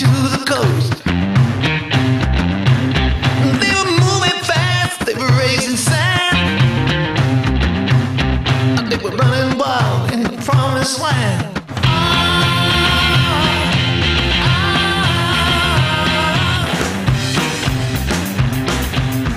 to the coast. They were moving fast, they were raising sand. They were running wild in the promised land.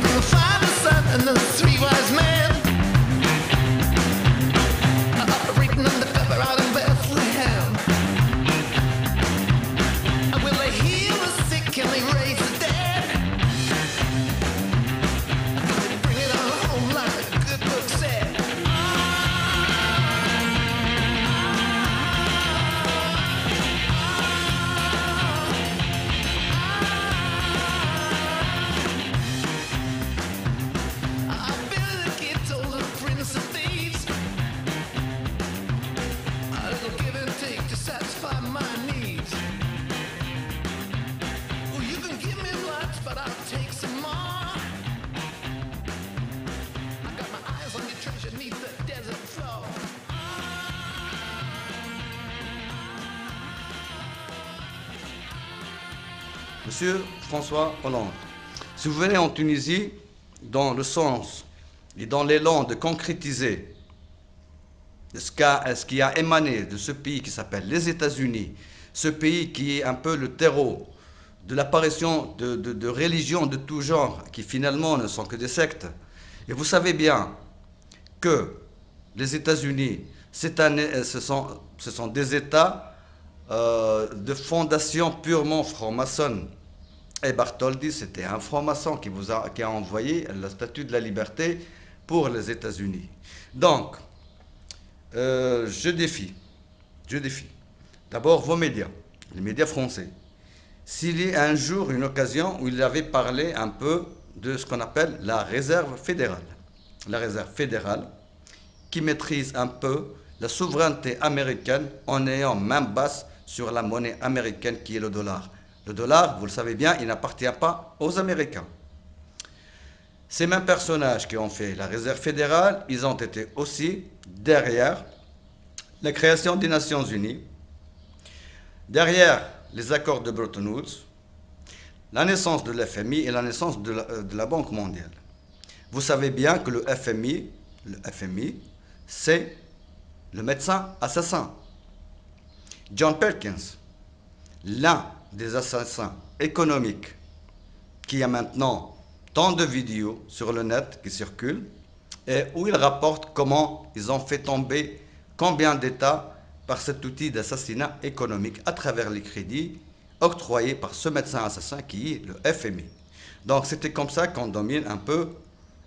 The Father, Son, and the three wise men, reading on the cover out in Bethlehem. Will they heal the sick? Can they raise the dead? Will they bring it on home like a good book said? I've been a kid, told the prince of thieves. A little give and take to satisfy my needs. Well, you can give me lots, but I'll take some more. I got my eyes on your treasure neath the desert floor. Monsieur François Hollande, si vous venez en Tunisie, dans le sens et dans l'élan de concrétiser ce qui a émané de ce pays qui s'appelle les États-Unis, ce pays qui est un peu le terreau de l'apparition de religions de tout genre, qui finalement ne sont que des sectes, et vous savez bien que les États-Unis, ce sont des États de fondation purement franc-maçonne. Et Bartholdi, c'était un franc-maçon qui a envoyé la statue de la liberté pour les États-Unis. Donc, je défie, d'abord vos médias, les médias français. S'il y a un jour une occasion où il avait parlé un peu de ce qu'on appelle la réserve fédérale. La réserve fédérale qui maîtrise un peu la souveraineté américaine en ayant main basse sur la monnaie américaine qui est le dollar. Le dollar, vous le savez bien, il n'appartient pas aux Américains. Ces mêmes personnages qui ont fait la réserve fédérale, ils ont été aussi derrière la création des Nations Unies, derrière les accords de Bretton Woods, la naissance de l'FMI et la naissance de la Banque mondiale. Vous savez bien que le FMI, c'est le médecin assassin. John Perkins, l'un des assassins économiques qui a maintenant tant de vidéos sur le net qui circulent et où il rapporte comment ils ont fait tomber combien d'États par cet outil d'assassinat économique à travers les crédits octroyés par ce médecin assassin qui est le FMI. Donc c'était comme ça qu'on domine un peu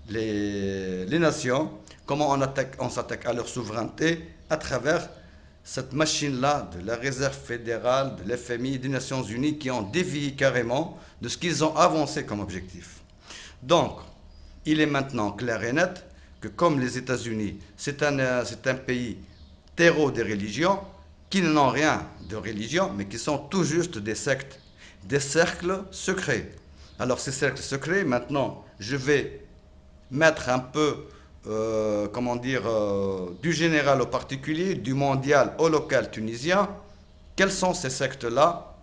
les nations, comment on s'attaque à leur souveraineté à travers cette machine-là de la réserve fédérale, de l'FMI, des Nations Unies qui ont dévié carrément de ce qu'ils ont avancé comme objectif. Donc, il est maintenant clair et net que comme les États-Unis, c'est un pays terreau des religions, qui n'ont rien de religion, mais qui sont tout juste des sectes, des cercles secrets. Alors ces cercles secrets, maintenant, je vais mettre un peu du général au particulier, du mondial au local tunisien. Quels sont ces sectes-là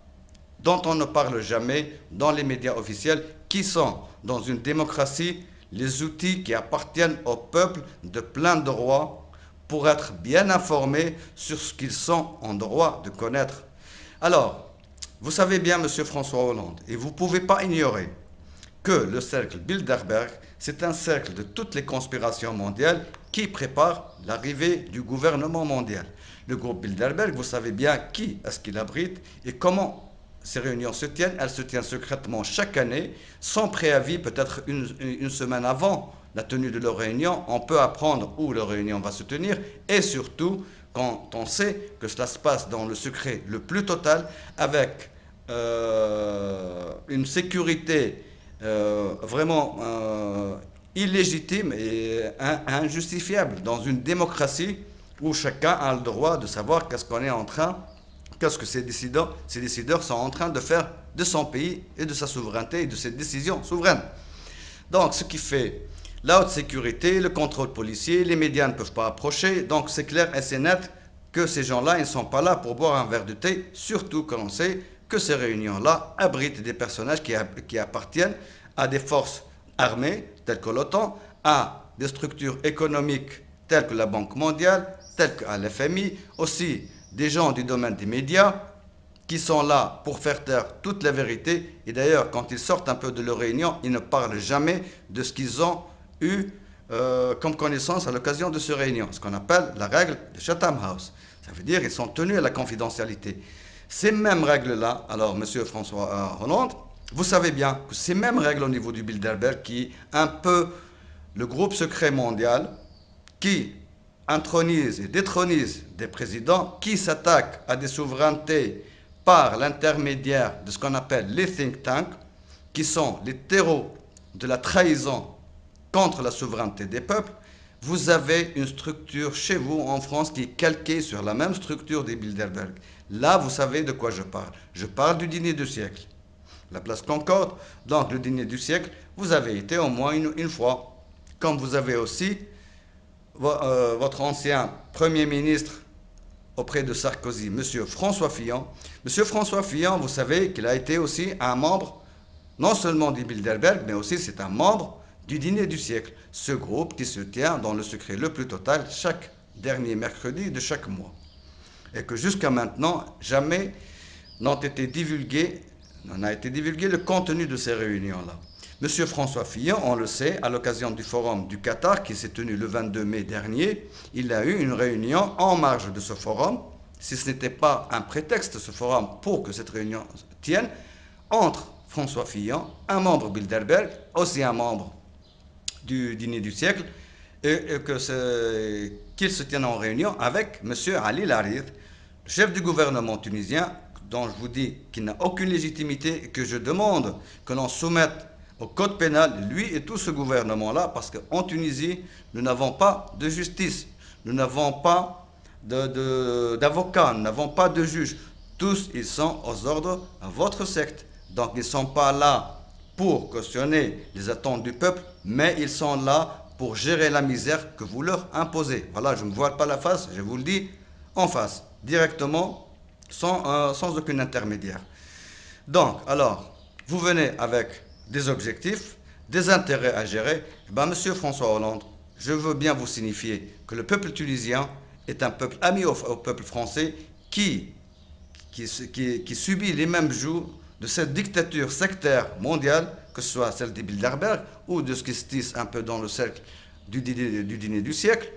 dont on ne parle jamais dans les médias officiels, qui sont, dans une démocratie, les outils qui appartiennent au peuple de plein droit pour être bien informés sur ce qu'ils sont en droit de connaître. Alors, vous savez bien, Monsieur François Hollande, et vous ne pouvez pas ignorer que le cercle Bilderberg, c'est un cercle de toutes les conspirations mondiales qui prépare l'arrivée du gouvernement mondial. Le groupe Bilderberg, vous savez bien qui est-ce qu'il abrite et comment ces réunions se tiennent. Elles se tiennent secrètement chaque année, sans préavis, peut-être une semaine avant la tenue de leur réunion. On peut apprendre où leur réunion va se tenir et surtout quand on sait que cela se passe dans le secret le plus total avec une sécurité vraiment illégitime et injustifiable dans une démocratie où chacun a le droit de savoir qu'est-ce que ces décideurs sont en train de faire de son pays et de sa souveraineté et de ses décisions souveraines. Donc ce qui fait la haute sécurité, le contrôle policier, les médias ne peuvent pas approcher, donc c'est clair et c'est net que ces gens-là, ils ne sont pas là pour boire un verre de thé, surtout quand on sait que que ces réunions-là abritent des personnages qui appartiennent à des forces armées, telles que l'OTAN, à des structures économiques telles que la Banque mondiale, telles que l'FMI, aussi des gens du domaine des médias, qui sont là pour faire taire toute la vérité. Et d'ailleurs, quand ils sortent un peu de leur réunion, ils ne parlent jamais de ce qu'ils ont eu comme connaissance à l'occasion de ces réunions, ce qu'on appelle la règle de Chatham House. Ça veut dire qu'ils sont tenus à la confidentialité. Ces mêmes règles-là, alors Monsieur François Hollande, vous savez bien que ces mêmes règles au niveau du Bilderberg, qui est un peu le groupe secret mondial, qui intronise et détronise des présidents, qui s'attaquent à des souverainetés par l'intermédiaire de ce qu'on appelle les think tanks, qui sont les terreaux de la trahison contre la souveraineté des peuples. Vous avez une structure chez vous en France qui est calquée sur la même structure des Bilderberg. Là, vous savez de quoi je parle. Je parle du dîner du siècle. La place Concorde, donc le dîner du siècle, vous avez été au moins une fois. Comme vous avez aussi votre ancien Premier ministre auprès de Sarkozy, M. François Fillon. M. François Fillon, vous savez qu'il a été aussi un membre, non seulement du Bilderberg, mais aussi c'est un membre du dîner du siècle. Ce groupe qui se tient dans le secret le plus total chaque dernier mercredi de chaque mois. Et que jusqu'à maintenant, jamais n'ont été divulgués, n'en a été divulgué le contenu de ces réunions-là. M. François Fillon, on le sait, à l'occasion du forum du Qatar qui s'est tenu le 22 mai dernier, il a eu une réunion en marge de ce forum, si ce n'était pas un prétexte, ce forum, pour que cette réunion tienne, entre François Fillon, un membre Bilderberg, aussi un membre du dîner du siècle, et qu'il se tienne en réunion avec M. Ali Larith, chef du gouvernement tunisien, dont je vous dis qu'il n'a aucune légitimité et que je demande que l'on soumette au code pénal, lui et tout ce gouvernement-là, parce qu'en Tunisie, nous n'avons pas de justice, nous n'avons pas d'avocats, nous n'avons pas de juges. Tous, ils sont aux ordres à votre secte. Donc, ils ne sont pas là pour cautionner les attentes du peuple, mais ils sont là pour gérer la misère que vous leur imposez. Voilà, je ne me voile pas la face, je vous le dis en face, directement, sans aucun intermédiaire. Donc, alors, vous venez avec des objectifs, des intérêts à gérer. Ben, Monsieur François Hollande, je veux bien vous signifier que le peuple tunisien est un peuple ami au peuple français qui subit les mêmes joues de cette dictature sectaire mondiale, que ce soit celle des Bilderberg ou de ce qui se tisse un peu dans le cercle du dîner du siècle.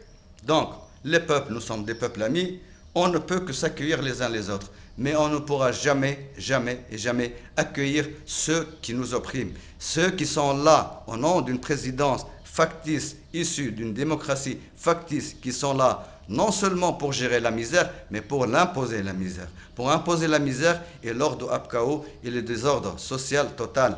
Donc, les peuples, nous sommes des peuples amis, on ne peut que s'accueillir les uns les autres. Mais on ne pourra jamais, jamais et jamais accueillir ceux qui nous oppriment. Ceux qui sont là au nom d'une présidence factice, issue d'une démocratie factice, qui sont là non seulement pour gérer la misère, mais pour l'imposer la misère. Pour imposer la misère et l'ordre abkao et le désordre social total.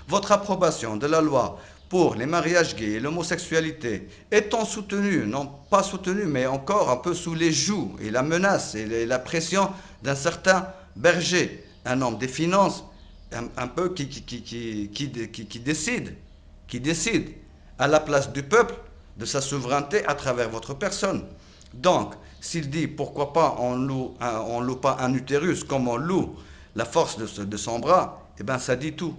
Votre approbation de la loi pour les mariages gays et l'homosexualité étant soutenue, non pas soutenue, mais encore un peu sous les joues et la menace et la pression d'un certain Berger, un homme des finances, un peu qui décide à la place du peuple de sa souveraineté à travers votre personne. Donc, s'il dit pourquoi pas on loue pas un utérus comme on loue la force de son bras, eh bien ça dit tout.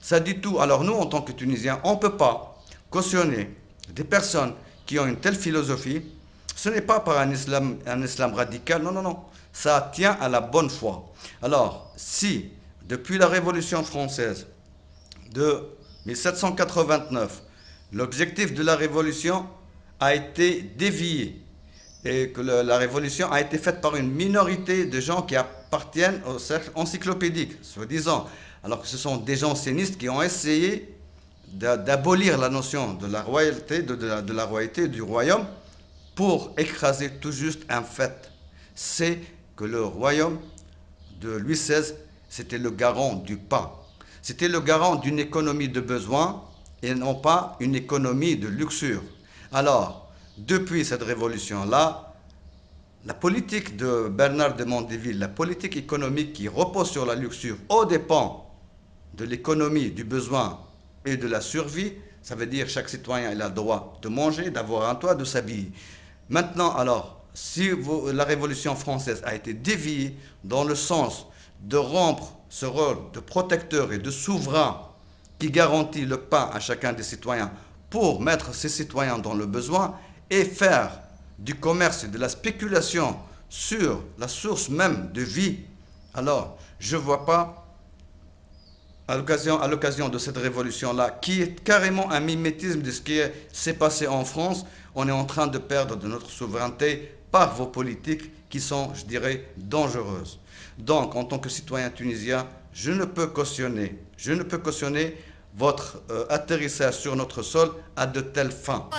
Ça dit tout. Alors nous, en tant que Tunisiens, on ne peut pas cautionner des personnes qui ont une telle philosophie. Ce n'est pas par un islam radical, non, non, non. Ça tient à la bonne foi. Alors, si, depuis la Révolution française de 1789, l'objectif de la Révolution a été dévié et que la Révolution a été faite par une minorité de gens qui appartiennent au cercle encyclopédique, soi-disant, alors que ce sont des jansénistes qui ont essayé d'abolir la notion de la royauté, de la royauté du royaume pour écraser tout juste un fait. C'est que le royaume de Louis XVI, c'était le garant du pain. C'était le garant d'une économie de besoin et non pas une économie de luxure. Alors, depuis cette révolution-là, la politique de Bernard de Mondeville, la politique économique qui repose sur la luxure aux dépens de l'économie, du besoin et de la survie, ça veut dire chaque citoyen a le droit de manger, d'avoir un toit, de s'habiller. Maintenant, alors, si la Révolution française a été déviée dans le sens de rompre ce rôle de protecteur et de souverain qui garantit le pain à chacun des citoyens pour mettre ces citoyens dans le besoin et faire du commerce et de la spéculation sur la source même de vie, alors je ne vois pas, à l'occasion de cette révolution-là, qui est carrément un mimétisme de ce qui s'est passé en France, on est en train de perdre de notre souveraineté par vos politiques qui sont, je dirais, dangereuses. Donc, en tant que citoyen tunisien, je ne peux cautionner votre atterrissage sur notre sol à de telles fins.